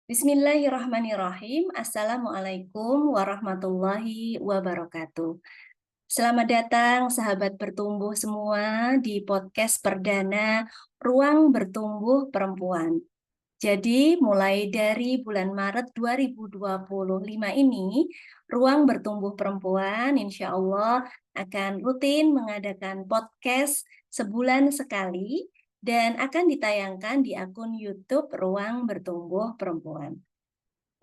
Bismillahirrahmanirrahim. Assalamualaikum warahmatullahi wabarakatuh. Selamat datang sahabat bertumbuh semua di podcast perdana Ruang Bertumbuh Perempuan. Jadi mulai dari bulan Maret 2025 ini, Ruang Bertumbuh Perempuan insya Allah akan rutin mengadakan podcast sebulan sekali dan akan ditayangkan di akun YouTube Ruang Bertumbuh Perempuan.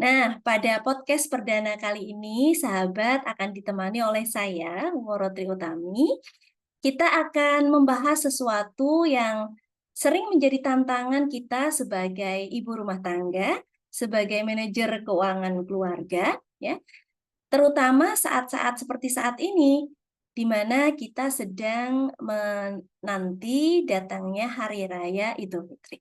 Nah, pada podcast perdana kali ini, sahabat akan ditemani oleh saya, Worotri Utami. Kita akan membahas sesuatu yang sering menjadi tantangan kita sebagai ibu rumah tangga, sebagai manajer keuangan keluarga, ya, terutama saat-saat seperti saat ini, di mana kita sedang menanti datangnya Hari Raya Idul Fitri.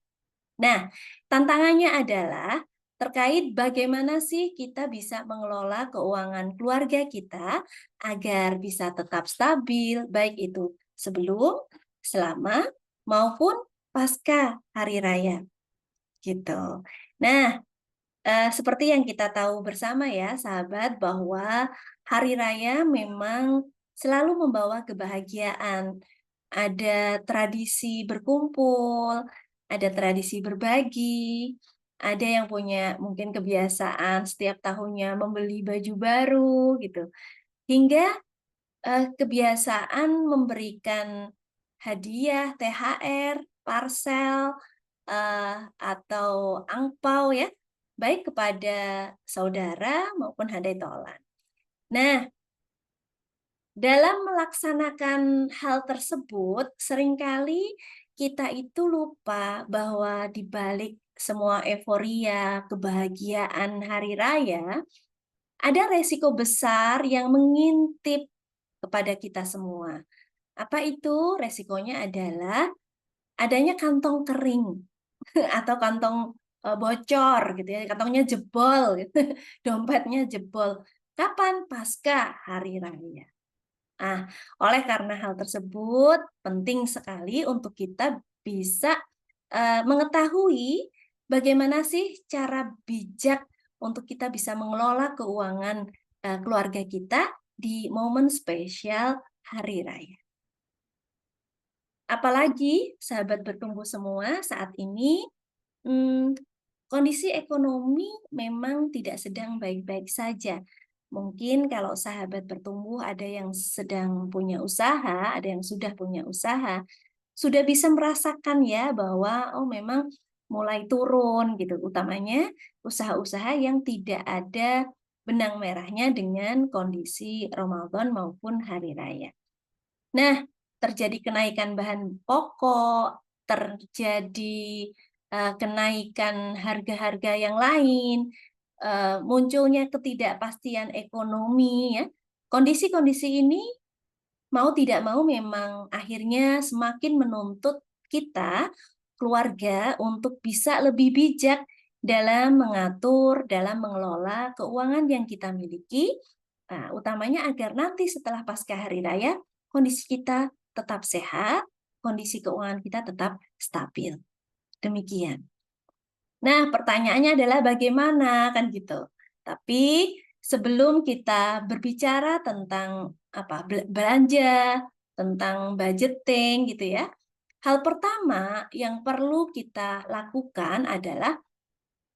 Nah, tantangannya adalah terkait bagaimana sih kita bisa mengelola keuangan keluarga kita agar bisa tetap stabil, baik itu sebelum, selama, maupun pasca hari raya. Gitu. Nah, seperti yang kita tahu bersama ya, sahabat, bahwa hari raya memang selalu membawa kebahagiaan. Ada tradisi berkumpul, ada tradisi berbagi, ada yang punya mungkin kebiasaan setiap tahunnya membeli baju baru gitu. Hingga kebiasaan memberikan hadiah, THR, parcel, atau angpau ya, baik kepada saudara maupun handai tolan. Nah, dalam melaksanakan hal tersebut, seringkali kita itu lupa bahwa di balik semua euforia, kebahagiaan hari raya, ada resiko besar yang mengintip kepada kita semua. Apa itu? Resikonya adalah adanya kantong kering atau kantong bocor gitu ya, kantongnya jebol gitu, dompetnya jebol. Kapan? Pasca hari raya. Nah, oleh karena hal tersebut, penting sekali untuk kita bisa mengetahui bagaimana sih cara bijak untuk kita bisa mengelola keuangan keluarga kita di momen spesial hari raya. Apalagi sahabat bertumbuh semua saat ini, kondisi ekonomi memang tidak sedang baik-baik saja. Mungkin kalau sahabat bertumbuh ada yang sedang punya usaha, ada yang sudah punya usaha, sudah bisa merasakan ya bahwa oh memang mulai turun gitu, utamanya usaha-usaha yang tidak ada benang merahnya dengan kondisi Ramadan maupun hari raya. Nah, terjadi kenaikan bahan pokok, terjadi kenaikan harga-harga yang lain, munculnya ketidakpastian ekonomi ya. Kondisi-kondisi ini mau tidak mau memang akhirnya semakin menuntut kita, keluarga, untuk bisa lebih bijak dalam mengatur, dalam mengelola keuangan yang kita miliki, utamanya agar nanti setelah pasca hari raya, kondisi kita tetap sehat, kondisi keuangan kita tetap stabil. Demikian. Nah, pertanyaannya adalah bagaimana kan gitu. Tapi sebelum kita berbicara tentang belanja, tentang budgeting gitu ya. Hal pertama yang perlu kita lakukan adalah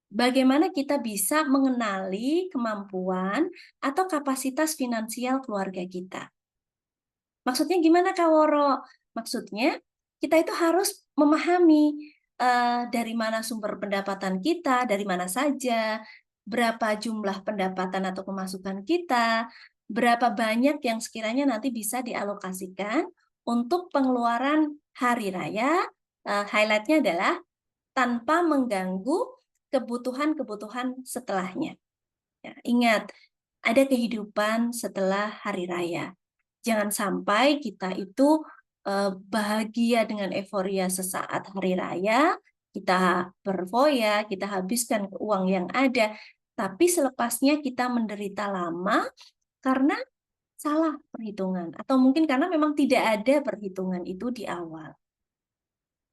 bagaimana kita bisa mengenali kemampuan atau kapasitas finansial keluarga kita. Maksudnya gimana Kak Woro? Maksudnya kita itu harus memahami dari mana sumber pendapatan kita, dari mana saja, berapa jumlah pendapatan atau pemasukan kita, berapa banyak yang sekiranya nanti bisa dialokasikan untuk pengeluaran hari raya. Highlightnya adalah tanpa mengganggu kebutuhan-kebutuhan setelahnya. Ya, ingat, ada kehidupan setelah hari raya. Jangan sampai kita itu bahagia dengan euforia sesaat hari raya, kita berfoya, kita habiskan uang yang ada, tapi selepasnya kita menderita lama karena salah perhitungan, atau mungkin karena memang tidak ada perhitungan itu di awal.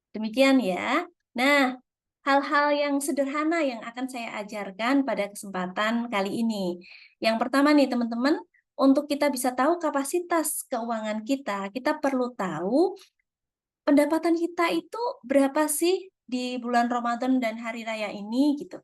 Demikian ya. Nah, hal-hal yang sederhana yang akan saya ajarkan pada kesempatan kali ini. Yang pertama nih teman-teman, untuk kita bisa tahu kapasitas keuangan kita perlu tahu pendapatan kita itu berapa sih di bulan Ramadan dan hari raya ini gitu.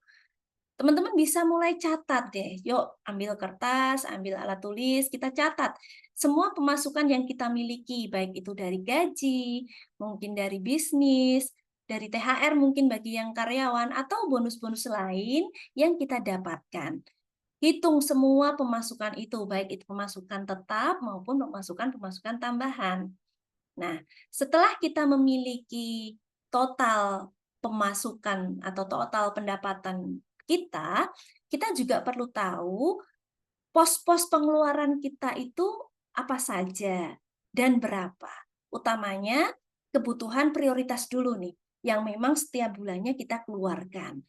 Teman-teman bisa mulai catat deh. Yuk, ambil kertas, ambil alat tulis, kita catat semua pemasukan yang kita miliki, baik itu dari gaji, mungkin dari bisnis, dari THR mungkin bagi yang karyawan, atau bonus-bonus lain yang kita dapatkan. Hitung semua pemasukan itu, baik itu pemasukan tetap maupun pemasukan tambahan. Nah, setelah kita memiliki total pemasukan atau total pendapatan kita juga perlu tahu pos-pos pengeluaran kita itu apa saja dan berapa. Utamanya kebutuhan prioritas dulu nih, yang memang setiap bulannya kita keluarkan.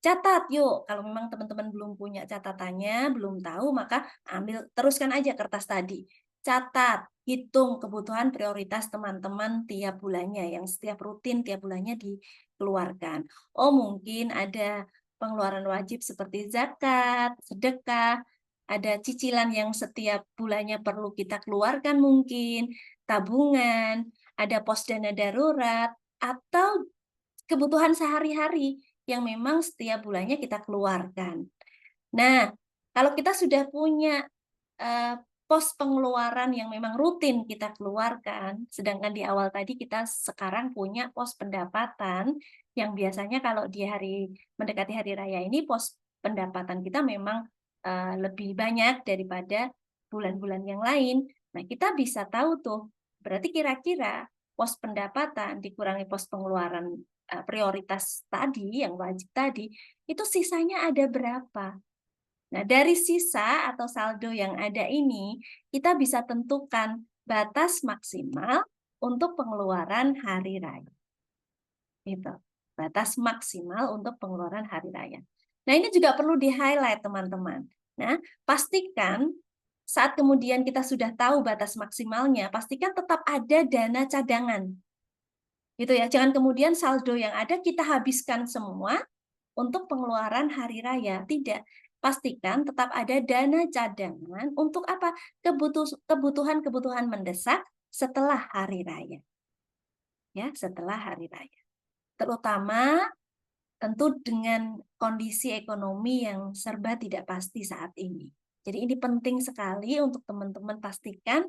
Catat yuk, kalau memang teman-teman belum punya catatannya, belum tahu, maka teruskan aja kertas tadi. Catat, hitung kebutuhan prioritas teman-teman tiap bulannya, yang setiap rutin tiap bulannya dikeluarkan. Oh, mungkin ada pengeluaran wajib seperti zakat, sedekah, ada cicilan yang setiap bulannya perlu kita keluarkan mungkin, tabungan, ada pos dana darurat, atau kebutuhan sehari-hari yang memang setiap bulannya kita keluarkan. Nah, kalau kita sudah punya pos pengeluaran yang memang rutin kita keluarkan, sedangkan di awal tadi kita sekarang punya pos pendapatan yang biasanya kalau di mendekati hari raya ini pos pendapatan kita memang lebih banyak daripada bulan-bulan yang lain. Nah, kita bisa tahu tuh, berarti kira-kira pos pendapatan dikurangi pos pengeluaran prioritas tadi, yang wajib tadi, itu sisanya ada berapa? Nah, dari sisa atau saldo yang ada ini, kita bisa tentukan batas maksimal untuk pengeluaran hari raya. Gitu. Batas maksimal untuk pengeluaran hari raya. Nah, ini juga perlu di-highlight, teman-teman. Nah, pastikan saat kemudian kita sudah tahu batas maksimalnya, pastikan tetap ada dana cadangan. Gitu ya. Jangan kemudian saldo yang ada kita habiskan semua untuk pengeluaran hari raya. Tidak. Pastikan tetap ada dana cadangan untuk apa? Kebutuhan-kebutuhan mendesak setelah hari raya. Ya, setelah hari raya. Terutama tentu dengan kondisi ekonomi yang serba tidak pasti saat ini. Jadi ini penting sekali untuk teman-teman pastikan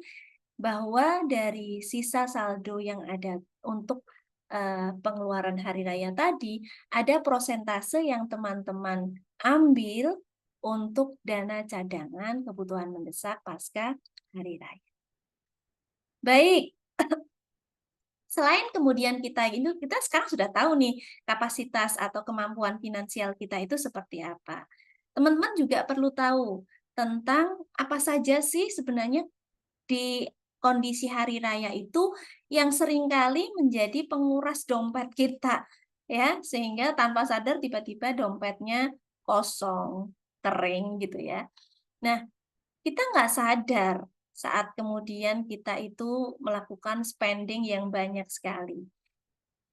bahwa dari sisa saldo yang ada untuk pengeluaran hari raya tadi, ada prosentase yang teman-teman ambil untuk dana cadangan kebutuhan mendesak pasca hari raya. Baik, selain kemudian kita sekarang sudah tahu nih kapasitas atau kemampuan finansial kita itu seperti apa. Teman-teman juga perlu tahu tentang apa saja sih sebenarnya di kondisi hari raya itu yang seringkali menjadi penguras dompet kita, ya, sehingga tanpa sadar tiba-tiba dompetnya kosong, kering gitu ya. Nah, kita nggak sadar saat kemudian kita itu melakukan spending yang banyak sekali.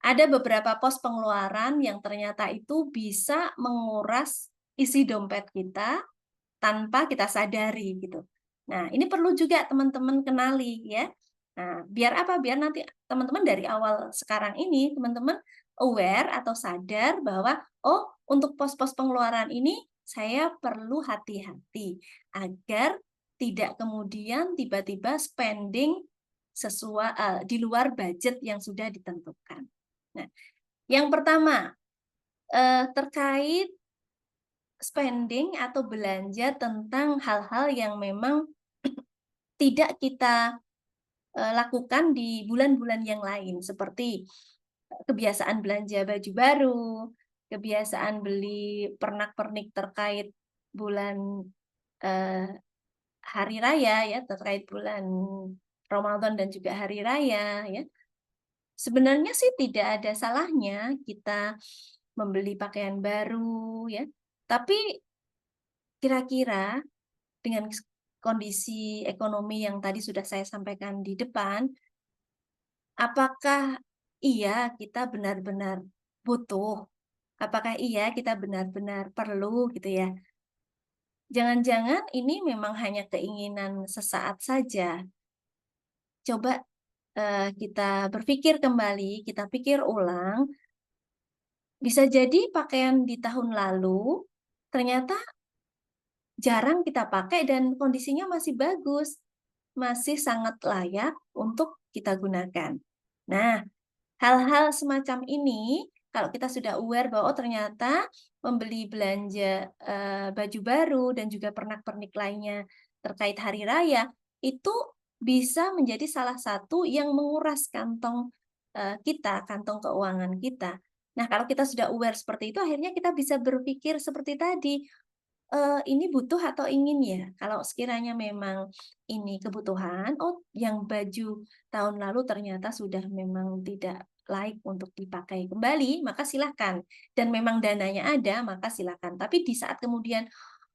Ada beberapa pos pengeluaran yang ternyata itu bisa menguras isi dompet kita tanpa kita sadari gitu. Nah, ini perlu juga teman-teman kenali ya. Nah, biar apa? Biar nanti teman-teman dari awal sekarang ini teman-teman aware atau sadar bahwa oh, untuk pos-pos pengeluaran ini saya perlu hati-hati agar tidak kemudian tiba-tiba spending sesuai di luar budget yang sudah ditentukan. Nah, yang pertama terkait spending atau belanja tentang hal-hal yang memang tidak kita lakukan di bulan-bulan yang lain, seperti kebiasaan belanja baju baru, kebiasaan beli pernak-pernik terkait bulan hari raya ya, terkait bulan Ramadan dan juga hari raya ya. Sebenarnya sih tidak ada salahnya kita membeli pakaian baru ya. Tapi kira-kira dengan kondisi ekonomi yang tadi sudah saya sampaikan di depan, apakah iya kita benar-benar butuh Apakah iya kita benar-benar perlu gitu ya? Jangan-jangan ini memang hanya keinginan sesaat saja. Coba kita berpikir kembali, kita pikir ulang, bisa jadi pakaian di tahun lalu ternyata jarang kita pakai dan kondisinya masih bagus, masih sangat layak untuk kita gunakan. Nah, hal-hal semacam ini, kalau kita sudah aware bahwa oh ternyata membeli belanja baju baru dan juga pernak-pernik lainnya terkait hari raya, itu bisa menjadi salah satu yang menguras kantong kita, kantong keuangan kita. Nah, kalau kita sudah aware seperti itu, akhirnya kita bisa berpikir seperti tadi, ini butuh atau ingin ya? Kalau sekiranya memang ini kebutuhan, oh yang baju tahun lalu ternyata sudah memang tidak layak untuk dipakai kembali, maka silakan. Dan memang dananya ada, maka silakan. Tapi di saat kemudian,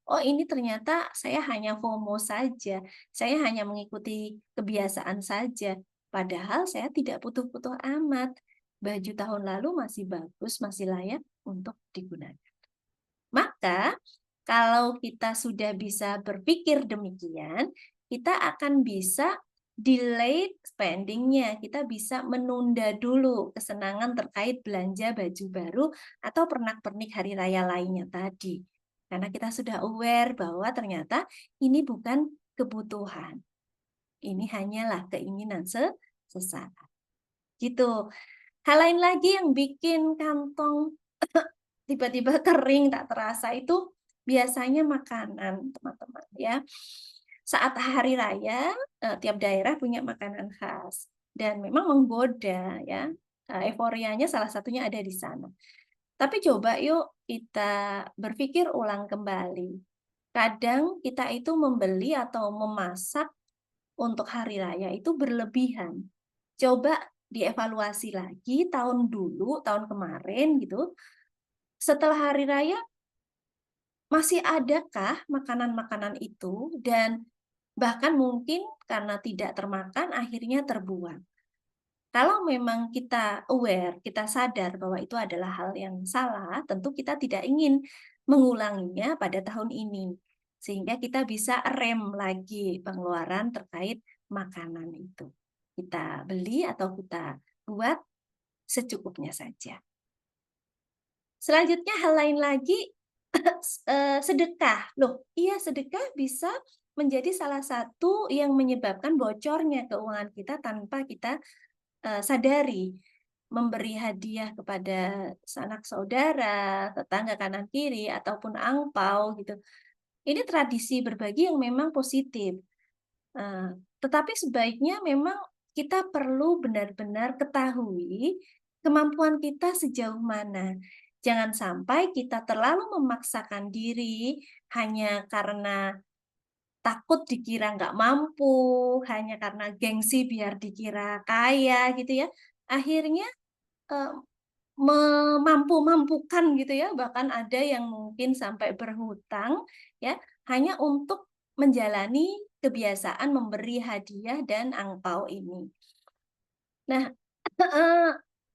oh ini ternyata saya hanya FOMO saja, saya hanya mengikuti kebiasaan saja, padahal saya tidak butuh-butuh amat. Baju tahun lalu masih bagus, masih layak untuk digunakan. Maka, kalau kita sudah bisa berpikir demikian, kita akan bisa delay spending-nya. Kita bisa menunda dulu kesenangan terkait belanja baju baru atau pernak-pernik hari raya lainnya tadi. Karena kita sudah aware bahwa ternyata ini bukan kebutuhan. Ini hanyalah keinginan sesaat. Gitu. Hal lain lagi yang bikin kantong tiba-tiba kering tak terasa itu biasanya makanan, teman-teman, ya. Saat hari raya, tiap daerah punya makanan khas dan memang menggoda ya, euforianya salah satunya ada di sana. Tapi coba yuk kita berpikir ulang kembali. Kadang kita itu membeli atau memasak untuk hari raya itu berlebihan. Coba dievaluasi lagi tahun dulu, tahun kemarin gitu, setelah hari raya masih adakah makanan-makanan itu dan bahkan mungkin karena tidak termakan akhirnya terbuang. Kalau memang kita aware, kita sadar bahwa itu adalah hal yang salah, tentu kita tidak ingin mengulanginya pada tahun ini. Sehingga kita bisa rem lagi pengeluaran terkait makanan itu. Kita beli atau kita buat secukupnya saja. Selanjutnya hal lain lagi, sedekah. Loh, iya sedekah bisa menjadi salah satu yang menyebabkan bocornya keuangan kita tanpa kita, sadari. Memberi hadiah kepada sanak saudara, tetangga kanan kiri, ataupun angpau gitu. Ini tradisi berbagi yang memang positif. Eee, tetapi sebaiknya memang kita perlu benar-benar ketahui kemampuan kita sejauh mana. Jangan sampai kita terlalu memaksakan diri hanya karena takut dikira nggak mampu, hanya karena gengsi biar dikira kaya gitu ya. Akhirnya, eee, memampu-mampukan gitu ya, bahkan ada yang mungkin sampai berhutang ya, hanya untuk menjalani kebiasaan memberi hadiah dan angpau ini. Nah, heeh,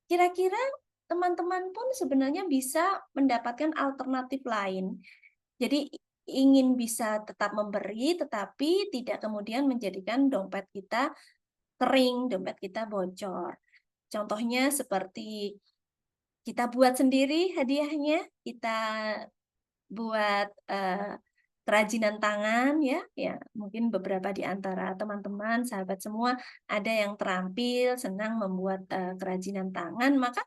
kira-kira teman-teman pun sebenarnya bisa mendapatkan alternatif lain. Jadi ingin bisa tetap memberi, tetapi tidak kemudian menjadikan dompet kita kering, dompet kita bocor. Contohnya seperti kita buat sendiri hadiahnya, kita buat, kerajinan tangan ya, ya mungkin beberapa di antara teman-teman, sahabat semua ada yang terampil, senang membuat, kerajinan tangan, maka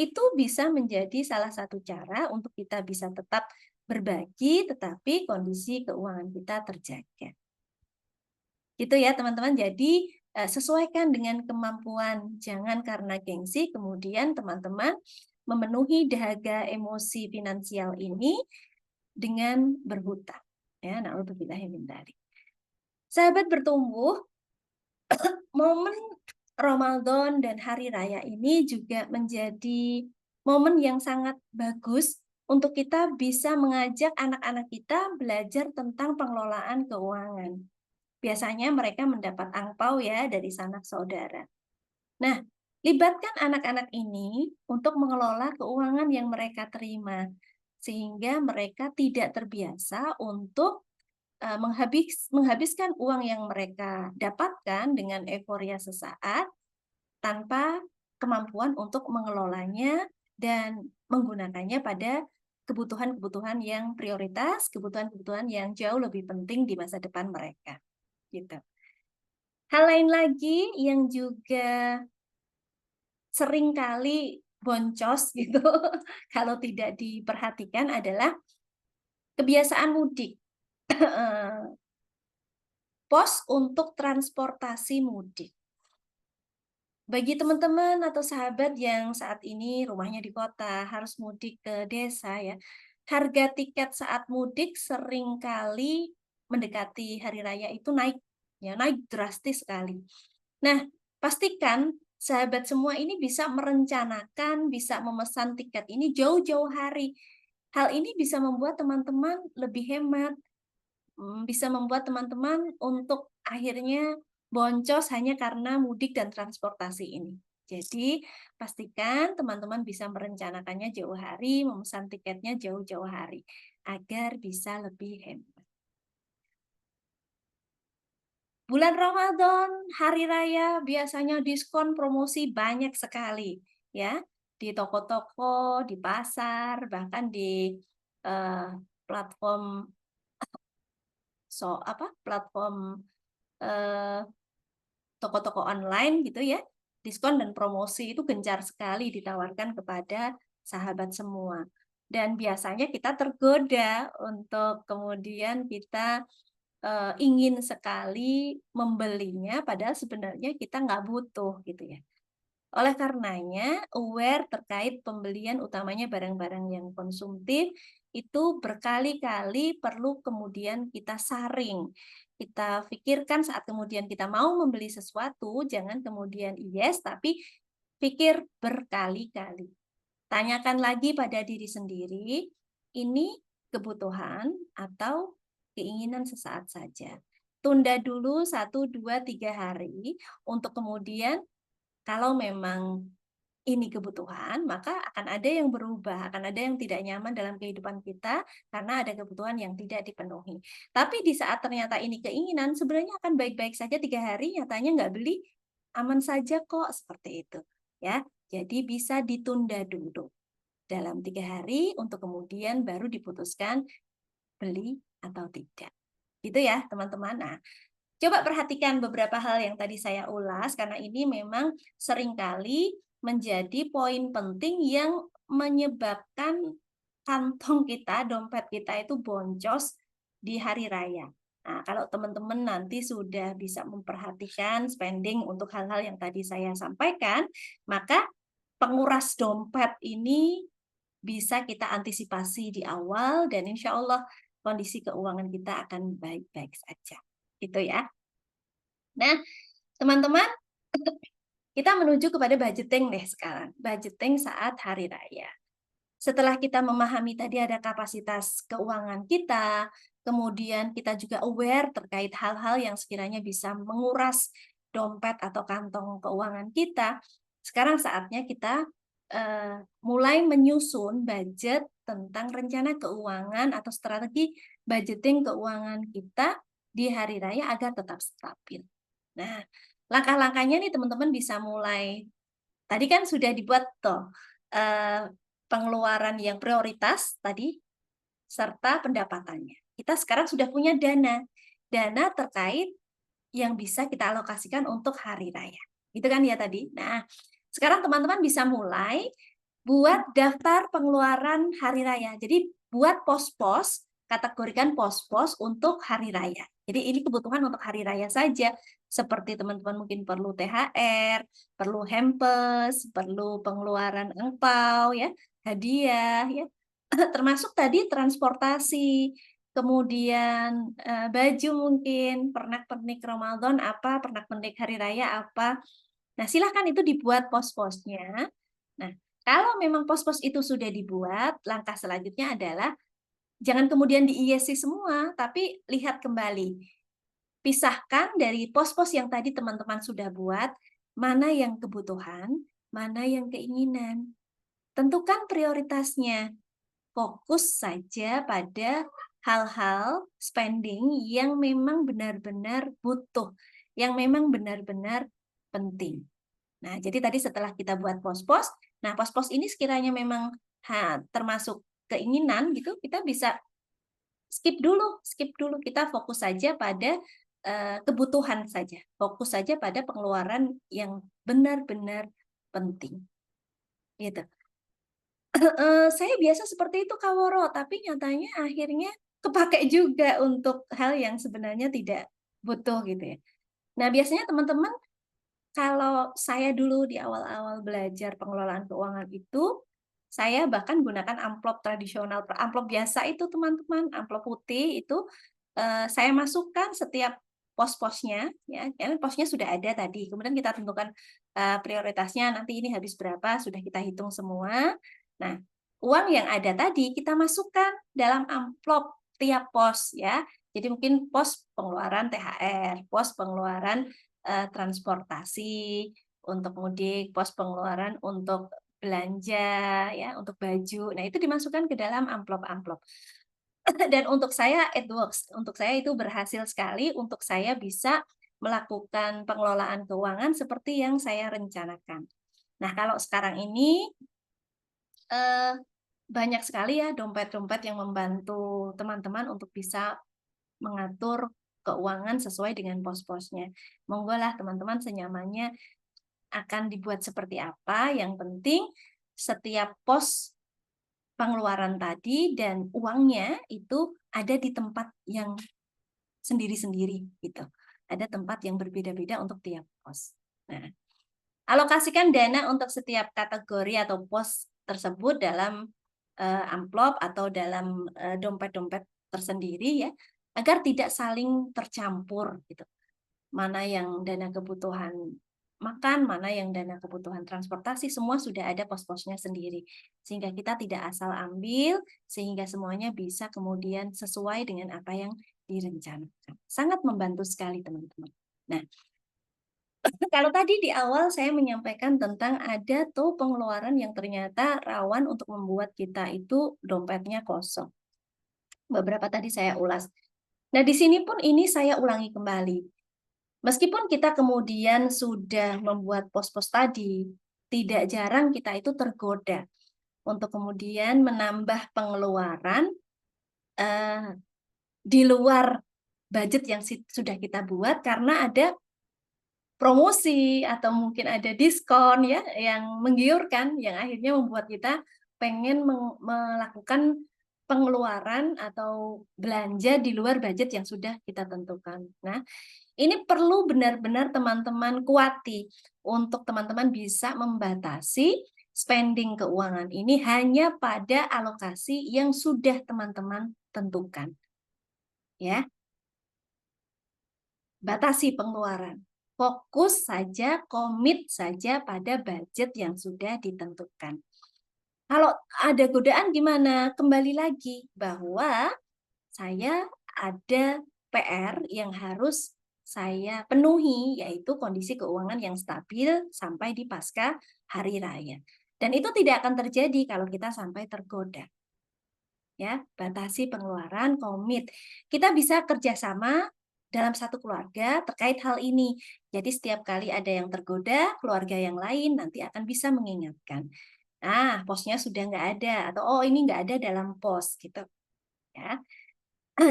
itu bisa menjadi salah satu cara untuk kita bisa tetap berbagi, tetapi kondisi keuangan kita terjaga. Gitu ya teman-teman, jadi, sesuaikan dengan kemampuan, jangan karena gengsi kemudian teman-teman memenuhi dahaga emosi finansial ini dengan berhutang, ya, naudzubillahi min dzalik. Sahabat bertumbuh, momen Ramadan dan hari raya ini juga menjadi momen yang sangat bagus untuk kita bisa mengajak anak-anak kita belajar tentang pengelolaan keuangan. Biasanya mereka mendapat angpau ya dari sanak saudara. Nah, Libatkan anak-anak ini untuk mengelola keuangan yang mereka terima, sehingga mereka tidak terbiasa untuk menghabiskan uang yang mereka dapatkan dengan euforia sesaat tanpa kemampuan untuk mengelolanya dan menggunakannya pada kebutuhan-kebutuhan yang prioritas, kebutuhan-kebutuhan yang jauh lebih penting di masa depan mereka, gitu. Hal lain lagi yang juga seringkali boncos gitu, kalau tidak diperhatikan adalah kebiasaan mudik. Pos untuk transportasi mudik. Bagi teman-teman atau sahabat yang saat ini rumahnya di kota, harus mudik ke desa ya, harga tiket saat mudik seringkali mendekati hari raya itu naik, ya naik drastis sekali. Nah, pastikan sahabat semua ini bisa merencanakan, bisa memesan tiket ini jauh-jauh hari. Hal ini bisa membuat teman-teman lebih hemat, bisa membuat teman-teman untuk akhirnya boncos hanya karena mudik dan transportasi ini. Jadi, pastikan teman-teman bisa merencanakannya jauh hari, memesan tiketnya jauh-jauh hari, agar bisa lebih hemat. Bulan Ramadan, hari raya biasanya diskon promosi banyak sekali, ya. Di toko-toko, di pasar, bahkan di eh, platform platform eh, toko-toko online gitu ya, diskon dan promosi itu gencar sekali ditawarkan kepada sahabat semua. Dan biasanya kita tergoda untuk kemudian kita ingin sekali membelinya, padahal sebenarnya kita nggak butuh gitu ya. Oleh karenanya, aware terkait pembelian utamanya barang-barang yang konsumtif itu berkali-kali perlu kemudian kita saring. Kita pikirkan saat kemudian kita mau membeli sesuatu, jangan kemudian yes, tapi pikir berkali-kali. Tanyakan lagi pada diri sendiri, ini kebutuhan atau keinginan sesaat saja. Tunda dulu 1, 2, 3 hari untuk kemudian kalau memang ini kebutuhan, maka akan ada yang berubah, akan ada yang tidak nyaman dalam kehidupan kita karena ada kebutuhan yang tidak dipenuhi. Tapi di saat ternyata ini keinginan, sebenarnya akan baik-baik saja 3 hari, nyatanya nggak beli, aman saja kok, seperti itu. Ya, jadi bisa ditunda dulu dalam 3 hari untuk kemudian baru diputuskan beli atau tidak. Gitu ya, teman-teman. Nah, coba perhatikan beberapa hal yang tadi saya ulas, karena ini memang seringkali menjadi poin penting yang menyebabkan kantong kita, dompet kita itu boncos di hari raya. Nah, kalau teman-teman nanti sudah bisa memperhatikan spending untuk hal-hal yang tadi saya sampaikan, maka penguras dompet ini bisa kita antisipasi di awal dan insya Allah kondisi keuangan kita akan baik-baik saja. Gitu ya. Nah, teman-teman, kita menuju kepada budgeting deh sekarang. Budgeting saat hari raya. Setelah kita memahami tadi ada kapasitas keuangan kita, kemudian kita juga aware terkait hal-hal yang sekiranya bisa menguras dompet atau kantong keuangan kita. Sekarang saatnya kita mulai menyusun budget tentang rencana keuangan atau strategi budgeting keuangan kita di hari raya agar tetap stabil. Nah, langkah-langkahnya nih teman-teman bisa mulai. Tadi kan sudah dibuat tuh pengeluaran yang prioritas tadi serta pendapatannya. Kita sekarang sudah punya dana terkait yang bisa kita alokasikan untuk hari raya. Gitu kan ya tadi. Nah, sekarang teman-teman bisa mulai buat daftar pengeluaran hari raya. Jadi buat pos-pos, kategorikan pos-pos untuk hari raya. Jadi ini kebutuhan untuk hari raya saja. Seperti teman-teman mungkin perlu THR, perlu hampers, perlu pengeluaran angpau, ya, hadiah, ya, termasuk tadi transportasi, kemudian baju mungkin, pernak-pernik Ramadan apa, pernak-pernik hari raya apa. Nah, silahkan itu dibuat pos-posnya. Nah, kalau memang pos-pos itu sudah dibuat, langkah selanjutnya adalah jangan kemudian dihiasi semua, tapi lihat kembali. Pisahkan dari pos-pos yang tadi teman-teman sudah buat, mana yang kebutuhan, mana yang keinginan. Tentukan prioritasnya. Fokus saja pada hal-hal spending yang memang benar-benar butuh, yang memang benar-benar penting. Nah, jadi tadi setelah kita buat pos-pos, nah pos-pos ini sekiranya memang termasuk keinginan gitu, kita bisa skip dulu. Kita fokus saja pada kebutuhan saja. Fokus saja pada pengeluaran yang benar-benar penting. Gitu. Saya biasa seperti itu Kak Woro, tapi nyatanya akhirnya kepakai juga untuk hal yang sebenarnya tidak butuh gitu ya. Nah, biasanya teman-teman kalau saya dulu di awal-awal belajar pengelolaan keuangan itu, saya bahkan gunakan amplop tradisional, amplop biasa itu teman-teman, amplop putih itu, saya masukkan setiap pos-posnya, ya posnya sudah ada tadi, kemudian kita tentukan, prioritasnya nanti ini habis berapa, sudah kita hitung semua. Nah, uang yang ada tadi kita masukkan dalam amplop tiap pos ya. Jadi mungkin pos pengeluaran THR, pos pengeluaran transportasi untuk mudik, pos pengeluaran untuk belanja ya, untuk baju. Nah, itu dimasukkan ke dalam amplop-amplop. Dan untuk saya it works, untuk saya itu berhasil sekali untuk saya bisa melakukan pengelolaan keuangan seperti yang saya rencanakan. Nah, kalau sekarang ini eh, banyak sekali ya dompet-dompet yang membantu teman-teman untuk bisa mengatur keuangan sesuai dengan pos-posnya. Monggo lah teman-teman senyamannya akan dibuat seperti apa. Yang penting setiap pos pengeluaran tadi dan uangnya itu ada di tempat yang sendiri-sendiri gitu. Ada tempat yang berbeda-beda untuk tiap pos. Nah, alokasikan dana untuk setiap kategori atau pos tersebut dalam amplop atau dalam dompet-dompet tersendiri ya, agar tidak saling tercampur gitu. Mana yang dana kebutuhan makan, mana yang dana kebutuhan transportasi, semua sudah ada pos-posnya sendiri. Sehingga kita tidak asal ambil, sehingga semuanya bisa kemudian sesuai dengan apa yang direncanakan. Sangat membantu sekali teman-teman. Nah, kalau tadi di awal saya menyampaikan tentang ada tuh pengeluaran yang ternyata rawan untuk membuat kita itu dompetnya kosong. Beberapa tadi saya ulas. Nah, di sini pun ini saya ulangi kembali. Meskipun kita kemudian sudah membuat pos-pos tadi, tidak jarang kita itu tergoda untuk kemudian menambah pengeluaran eh, di luar budget yang sudah kita buat karena ada promosi atau mungkin ada diskon ya yang menggiurkan yang akhirnya membuat kita pengen melakukan pengeluaran atau belanja di luar budget yang sudah kita tentukan. Nah, ini perlu benar-benar teman-teman kuati untuk teman-teman bisa membatasi spending keuangan ini hanya pada alokasi yang sudah teman-teman tentukan. Ya, batasi pengeluaran. Fokus saja, komit saja pada budget yang sudah ditentukan. Kalau ada godaan gimana? Kembali lagi bahwa saya ada PR yang harus saya penuhi, yaitu kondisi keuangan yang stabil sampai di pasca hari raya. Dan itu tidak akan terjadi kalau kita sampai tergoda. Ya, batasi pengeluaran, komit. Kita bisa kerjasama dalam satu keluarga terkait hal ini. Jadi setiap kali ada yang tergoda, keluarga yang lain nanti akan bisa mengingatkan. Nah, posnya sudah nggak ada, atau oh ini nggak ada dalam pos, gitu. Ya,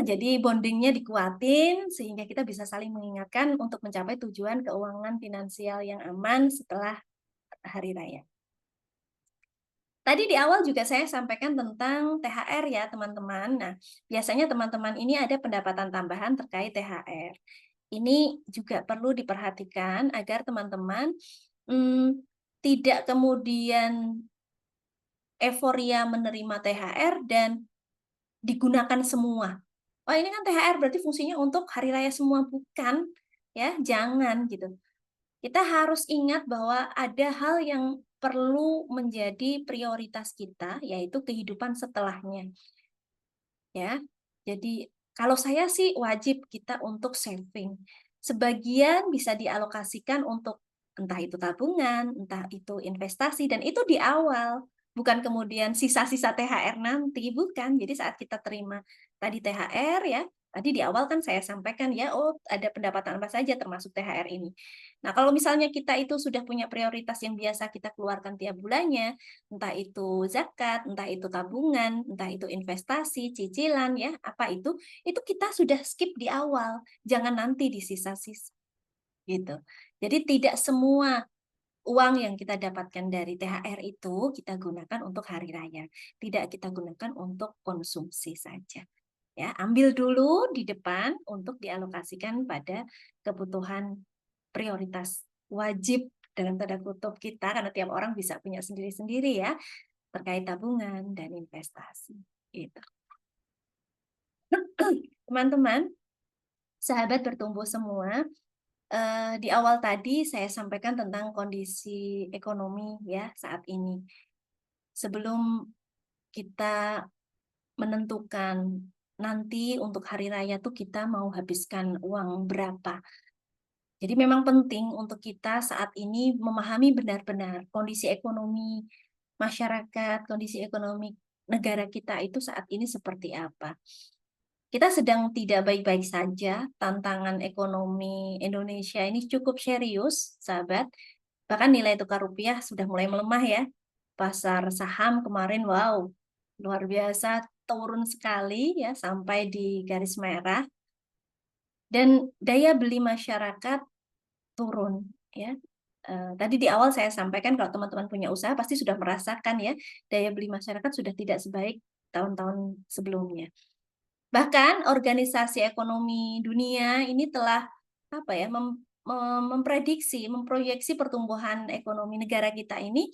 jadi bondingnya dikuatin sehingga kita bisa saling mengingatkan untuk mencapai tujuan keuangan finansial yang aman setelah hari raya. Tadi di awal juga saya sampaikan tentang THR ya teman-teman. Nah, biasanya teman-teman ini ada pendapatan tambahan terkait THR. Ini juga perlu diperhatikan agar teman-teman tidak kemudian euforia menerima THR dan digunakan semua. Oh ini kan THR berarti fungsinya untuk hari raya semua, bukan ya, jangan gitu. Kita harus ingat bahwa ada hal yang perlu menjadi prioritas kita, yaitu kehidupan setelahnya. Ya, jadi kalau saya sih wajib kita untuk saving. Sebagian bisa dialokasikan untuk entah itu tabungan, entah itu investasi, dan itu di awal, bukan kemudian sisa-sisa THR nanti, bukan. Jadi saat kita terima tadi THR ya, tadi di awal kan saya sampaikan ya, oh ada pendapatan apa saja termasuk THR ini. Nah, kalau misalnya kita itu sudah punya prioritas yang biasa kita keluarkan tiap bulannya, entah itu zakat, entah itu tabungan, entah itu investasi, cicilan ya, apa itu kita sudah skip di awal, jangan nanti di sisa-sisa gitu. Jadi tidak semua uang yang kita dapatkan dari THR itu kita gunakan untuk hari raya, tidak kita gunakan untuk konsumsi saja. Ya, ambil dulu di depan untuk dialokasikan pada kebutuhan prioritas wajib dalam tanda kutip kita, karena tiap orang bisa punya sendiri-sendiri ya, terkait tabungan dan investasi. Gitu. Teman-teman, sahabat bertumbuh semua, di awal tadi saya sampaikan tentang kondisi ekonomi ya saat ini. Sebelum kita menentukan nanti untuk hari raya tuh kita mau habiskan uang berapa. Jadi memang penting untuk kita saat ini memahami benar-benar kondisi ekonomi masyarakat, kondisi ekonomi negara kita itu saat ini seperti apa. Kita sedang tidak baik-baik saja, tantangan ekonomi Indonesia ini cukup serius, sahabat. Bahkan nilai tukar rupiah sudah mulai melemah ya. Pasar saham kemarin, wow, luar biasa, turun sekali ya, sampai di garis merah. Dan daya beli masyarakat turun ya. Tadi di awal saya sampaikan kalau teman-teman punya usaha pasti sudah merasakan ya, daya beli masyarakat sudah tidak sebaik tahun-tahun sebelumnya. Bahkan organisasi ekonomi dunia ini telah apa ya memprediksi, memproyeksi pertumbuhan ekonomi negara kita ini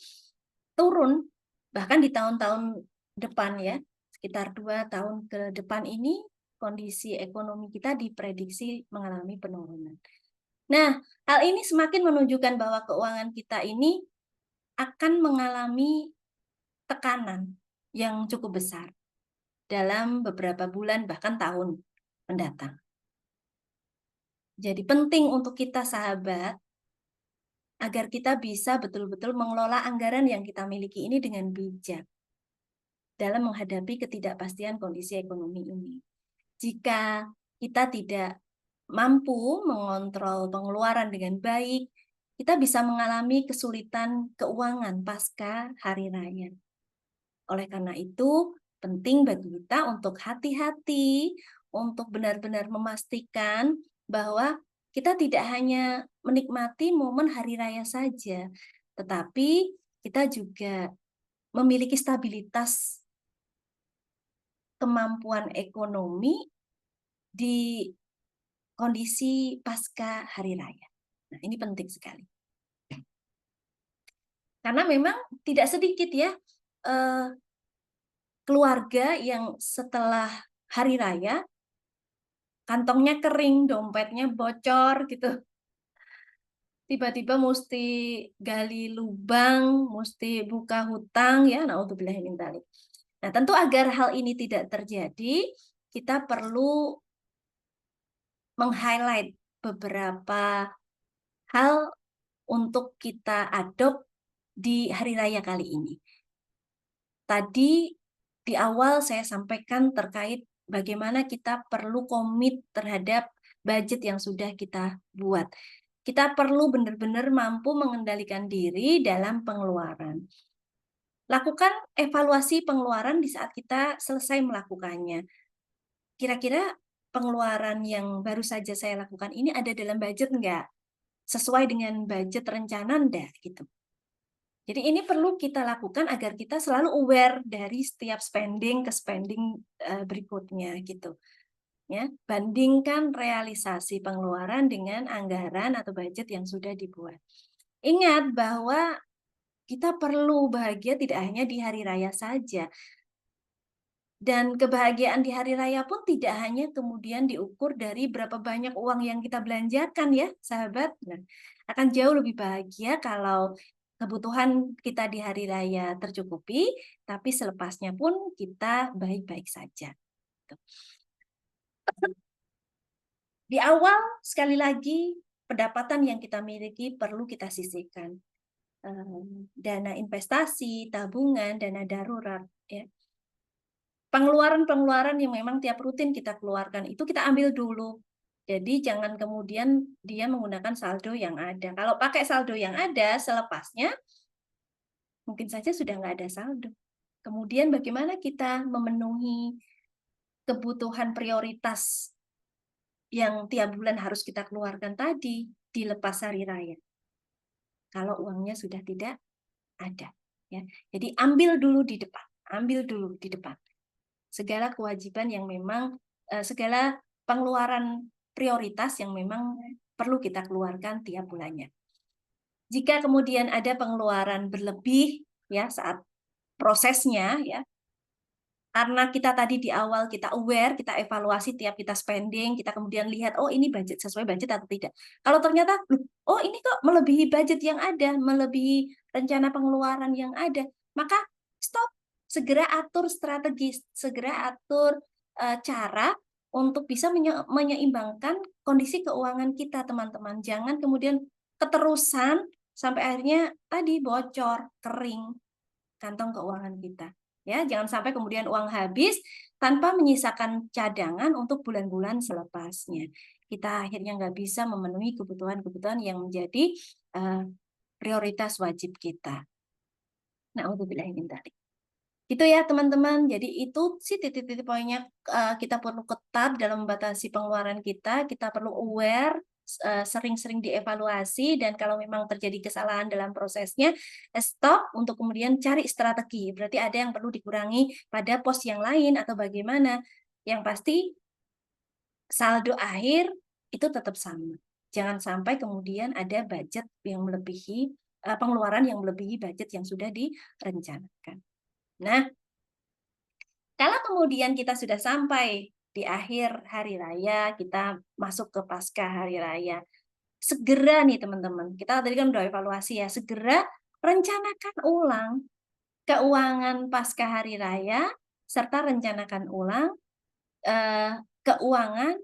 turun bahkan di tahun-tahun depan ya, sekitar 2 tahun ke depan ini kondisi ekonomi kita diprediksi mengalami penurunan. Nah, hal ini semakin menunjukkan bahwa keuangan kita ini akan mengalami tekanan yang cukup besar dalam beberapa bulan bahkan tahun mendatang. Jadi penting untuk kita sahabat agar kita bisa betul-betul mengelola anggaran yang kita miliki ini dengan bijak dalam menghadapi ketidakpastian kondisi ekonomi ini. Jika kita tidak mampu mengontrol pengeluaran dengan baik, kita bisa mengalami kesulitan keuangan pasca hari raya. Oleh karena itu, penting bagi kita untuk hati-hati, untuk benar-benar memastikan bahwa kita tidak hanya menikmati momen hari raya saja, tetapi kita juga memiliki stabilitas kemampuan ekonomi di kondisi pasca hari raya. Nah, ini penting sekali. Karena memang tidak sedikit ya keluarga yang setelah hari raya kantongnya kering, dompetnya bocor gitu. Tiba-tiba mesti gali lubang, mesti buka hutang ya, naudzubillah min dzalik. Nah, tentu agar hal ini tidak terjadi, kita perlu meng-highlight beberapa hal untuk kita adopt di hari raya kali ini. Tadi di awal saya sampaikan terkait bagaimana kita perlu komit terhadap budget yang sudah kita buat. Kita perlu benar-benar mampu mengendalikan diri dalam pengeluaran. Lakukan evaluasi pengeluaran di saat kita selesai melakukannya. Kira-kira pengeluaran yang baru saja saya lakukan ini ada dalam budget enggak? Sesuai dengan budget rencana enggak? Gitu. Jadi ini perlu kita lakukan agar kita selalu aware dari setiap spending ke spending berikutnya gitu. Ya, bandingkan realisasi pengeluaran dengan anggaran atau budget yang sudah dibuat. Ingat bahwa kita perlu bahagia tidak hanya di hari raya saja. Dan kebahagiaan di hari raya pun tidak hanya kemudian diukur dari berapa banyak uang yang kita belanjakan ya, sahabat. Nah, akan jauh lebih bahagia kalau kebutuhan kita di hari raya tercukupi, tapi selepasnya pun kita baik-baik saja. Di awal, sekali lagi, pendapatan yang kita miliki perlu kita sisihkan. Dana investasi, tabungan, dana darurat, ya. Pengeluaran-pengeluaran yang memang tiap rutin kita keluarkan itu kita ambil dulu. Jadi jangan kemudian dia menggunakan saldo yang ada. Kalau pakai saldo yang ada, selepasnya mungkin saja sudah nggak ada saldo. Kemudian bagaimana kita memenuhi kebutuhan prioritas yang tiap bulan harus kita keluarkan tadi dilepas hari raya. Kalau uangnya sudah tidak ada. Ya. Jadi ambil dulu di depan. Ambil dulu di depan. Segala kewajiban yang memang, segala pengeluaran prioritas yang memang perlu kita keluarkan tiap bulannya. Jika kemudian ada pengeluaran berlebih ya saat prosesnya ya, karena kita tadi di awal kita aware, kita evaluasi tiap kita spending, kita kemudian lihat oh ini budget sesuai budget atau tidak. Kalau ternyata oh ini kok melebihi budget yang ada, melebihi rencana pengeluaran yang ada, maka stop, segera atur strategi, segera atur cara untuk bisa menyeimbangkan kondisi keuangan kita, teman-teman. Jangan kemudian keterusan sampai akhirnya tadi bocor, kering kantong keuangan kita. Ya, jangan sampai kemudian uang habis tanpa menyisakan cadangan untuk bulan-bulan selepasnya. Kita akhirnya nggak bisa memenuhi kebutuhan-kebutuhan yang menjadi prioritas wajib kita. Na'udzubillahi min dzalik. Itu ya teman-teman. Jadi itu sih titik-titik poinnya, kita perlu ketat dalam membatasi pengeluaran kita perlu aware, sering-sering dievaluasi, dan kalau memang terjadi kesalahan dalam prosesnya, stop untuk kemudian cari strategi. Berarti ada yang perlu dikurangi pada pos yang lain atau bagaimana. Yang pasti saldo akhir itu tetap sama. Jangan sampai kemudian ada budget yang melebihi, pengeluaran yang melebihi budget yang sudah direncanakan. Nah, kalau kemudian kita sudah sampai di akhir hari raya, kita masuk ke pasca hari raya, segera nih teman-teman, kita tadi kan udah evaluasi ya, segera rencanakan ulang keuangan pasca hari raya, serta rencanakan ulang keuangan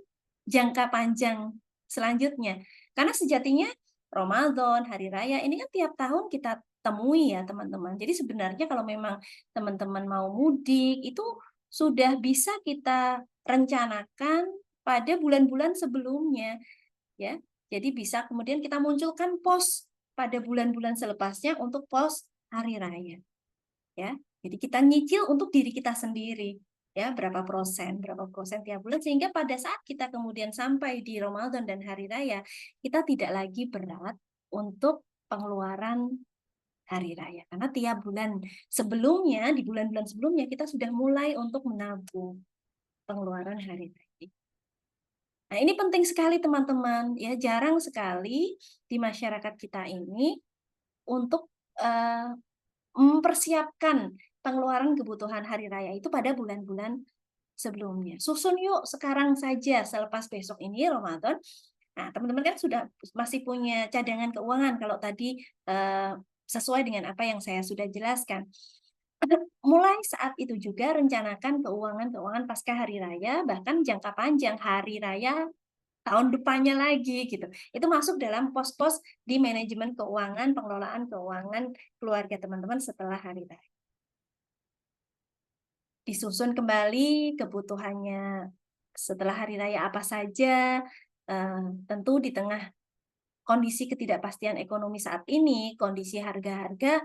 jangka panjang selanjutnya. Karena sejatinya Ramadan, hari raya, ini kan tiap tahun kita temui ya teman-teman. Jadi sebenarnya kalau memang teman-teman mau mudik, itu sudah bisa kita rencanakan pada bulan-bulan sebelumnya. Ya, jadi bisa kemudian kita munculkan pos pada bulan-bulan selepasnya untuk pos hari raya. Ya, jadi kita nyicil untuk diri kita sendiri. Ya, berapa persen tiap bulan, sehingga pada saat kita kemudian sampai di Ramadan dan hari raya, kita tidak lagi berat untuk pengeluaran hari raya. Karena tiap bulan sebelumnya, di bulan-bulan sebelumnya, kita sudah mulai untuk menabung pengeluaran hari raya. Nah, ini penting sekali teman-teman. Ya, jarang sekali di masyarakat kita ini untuk mempersiapkan pengeluaran kebutuhan hari raya itu pada bulan-bulan sebelumnya. Susun yuk sekarang saja selepas besok ini Ramadan. Nah, teman-teman kan sudah masih punya cadangan keuangan kalau tadi sesuai dengan apa yang saya sudah jelaskan. Mulai saat itu juga rencanakan keuangan-keuangan pasca hari raya, bahkan jangka panjang hari raya tahun depannya lagi gitu. Itu masuk dalam pos-pos di manajemen keuangan, pengelolaan keuangan keluarga teman-teman setelah hari raya. Disusun kembali kebutuhannya setelah hari raya apa saja, tentu di tengah kondisi ketidakpastian ekonomi saat ini, kondisi harga-harga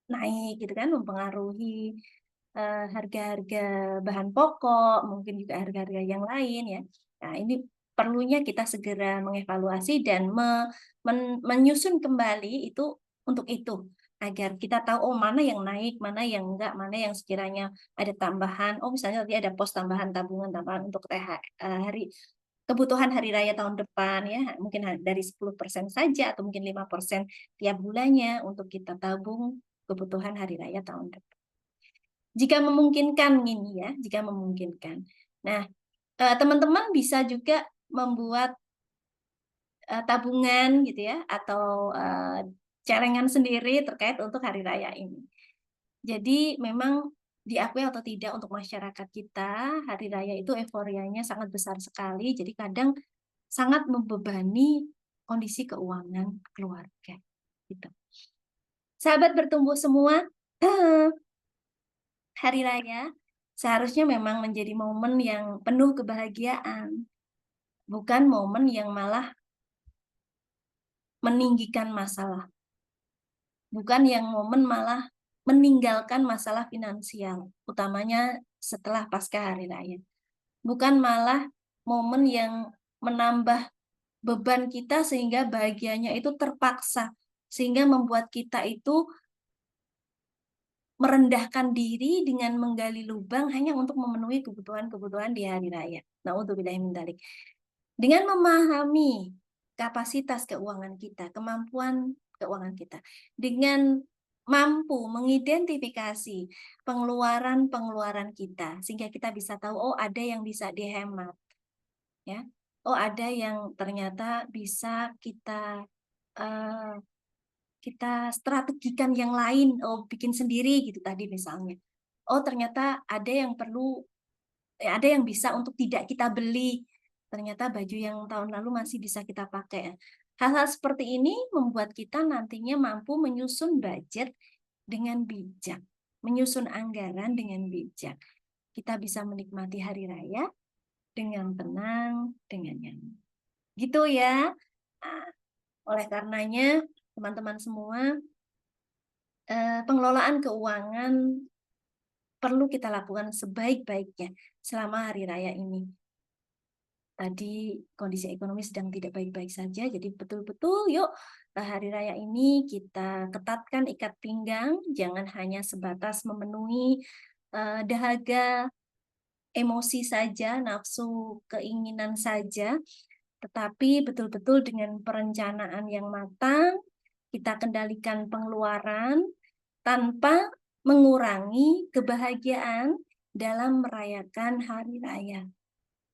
naik gitu kan, mempengaruhi harga-harga bahan pokok, mungkin juga harga-harga yang lain ya. Nah, ini perlunya kita segera mengevaluasi dan menyusun kembali itu untuk itu, agar kita tahu oh mana yang naik, mana yang enggak, mana yang sekiranya ada tambahan. Oh, misalnya tadi ada pos tambahan tabungan tambahan untuk hari kebutuhan hari raya tahun depan ya, mungkin dari 10% saja atau mungkin 5% tiap bulannya untuk kita tabung kebutuhan hari raya tahun depan. Jika memungkinkan ini ya, jika memungkinkan. Nah, teman-teman bisa juga membuat tabungan gitu ya, atau celengan sendiri terkait untuk hari raya ini. Jadi memang diakui atau tidak untuk masyarakat kita, hari raya itu euforianya sangat besar sekali. Jadi kadang sangat membebani kondisi keuangan keluarga. Gitu. Sahabat bertumbuh semua, hari raya seharusnya memang menjadi momen yang penuh kebahagiaan, bukan momen yang malah meninggikan masalah, bukan yang momen malah meninggalkan masalah finansial, utamanya setelah pasca hari raya. Bukan malah momen yang menambah beban kita sehingga bahagianya itu terpaksa, sehingga membuat kita itu merendahkan diri dengan menggali lubang hanya untuk memenuhi kebutuhan-kebutuhan di hari raya. Na'udzubillahi min dzalik. Dengan memahami kapasitas keuangan kita, kemampuan keuangan kita, dengan mampu mengidentifikasi pengeluaran-pengeluaran kita, sehingga kita bisa tahu, oh ada yang bisa dihemat, ya, oh ada yang ternyata bisa kita strategikan yang lain, oh bikin sendiri gitu tadi misalnya. Oh ternyata ada yang perlu, ada yang bisa untuk tidak kita beli. Ternyata baju yang tahun lalu masih bisa kita pakai. Hal-hal seperti ini membuat kita nantinya mampu menyusun budget dengan bijak, menyusun anggaran dengan bijak. Kita bisa menikmati hari raya dengan tenang, dengan nyaman. Gitu ya. Nah, oleh karenanya, teman-teman semua, pengelolaan keuangan perlu kita lakukan sebaik-baiknya selama hari raya ini. Tadi kondisi ekonomi sedang tidak baik-baik saja, jadi betul-betul yuk hari raya ini kita ketatkan ikat pinggang, jangan hanya sebatas memenuhi dahaga, emosi saja, nafsu, keinginan saja, tetapi betul-betul dengan perencanaan yang matang, kita kendalikan pengeluaran tanpa mengurangi kebahagiaan dalam merayakan hari raya.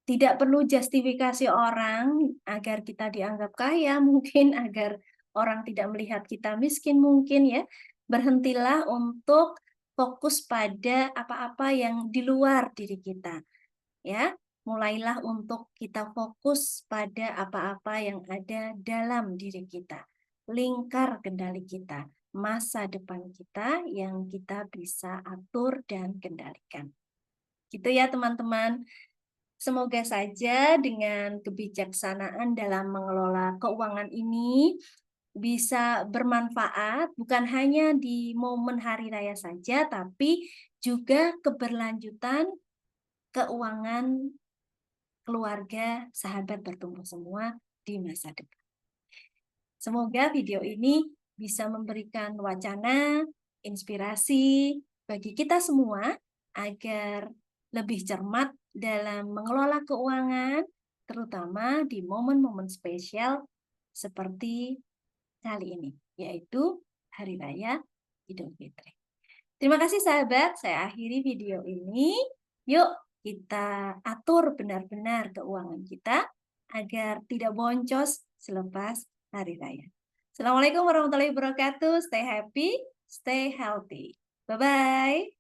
Tidak perlu justifikasi orang agar kita dianggap kaya, mungkin agar orang tidak melihat kita miskin mungkin ya. Berhentilah untuk fokus pada apa-apa yang di luar diri kita. Ya, mulailah untuk kita fokus pada apa-apa yang ada dalam diri kita. Lingkar kendali kita, masa depan kita yang kita bisa atur dan kendalikan. Gitu ya teman-teman. Semoga saja dengan kebijaksanaan dalam mengelola keuangan ini bisa bermanfaat bukan hanya di momen hari raya saja, tapi juga keberlanjutan keuangan keluarga, sahabat bertumbuh semua di masa depan. Semoga video ini bisa memberikan wacana, inspirasi bagi kita semua agar lebih cermat dalam mengelola keuangan, terutama di momen-momen spesial seperti kali ini, yaitu Hari Raya Idul Fitri. Terima kasih sahabat, saya akhiri video ini. Yuk kita atur benar-benar keuangan kita agar tidak boncos selepas Hari Raya. Assalamualaikum warahmatullahi wabarakatuh. Stay happy, stay healthy. Bye-bye.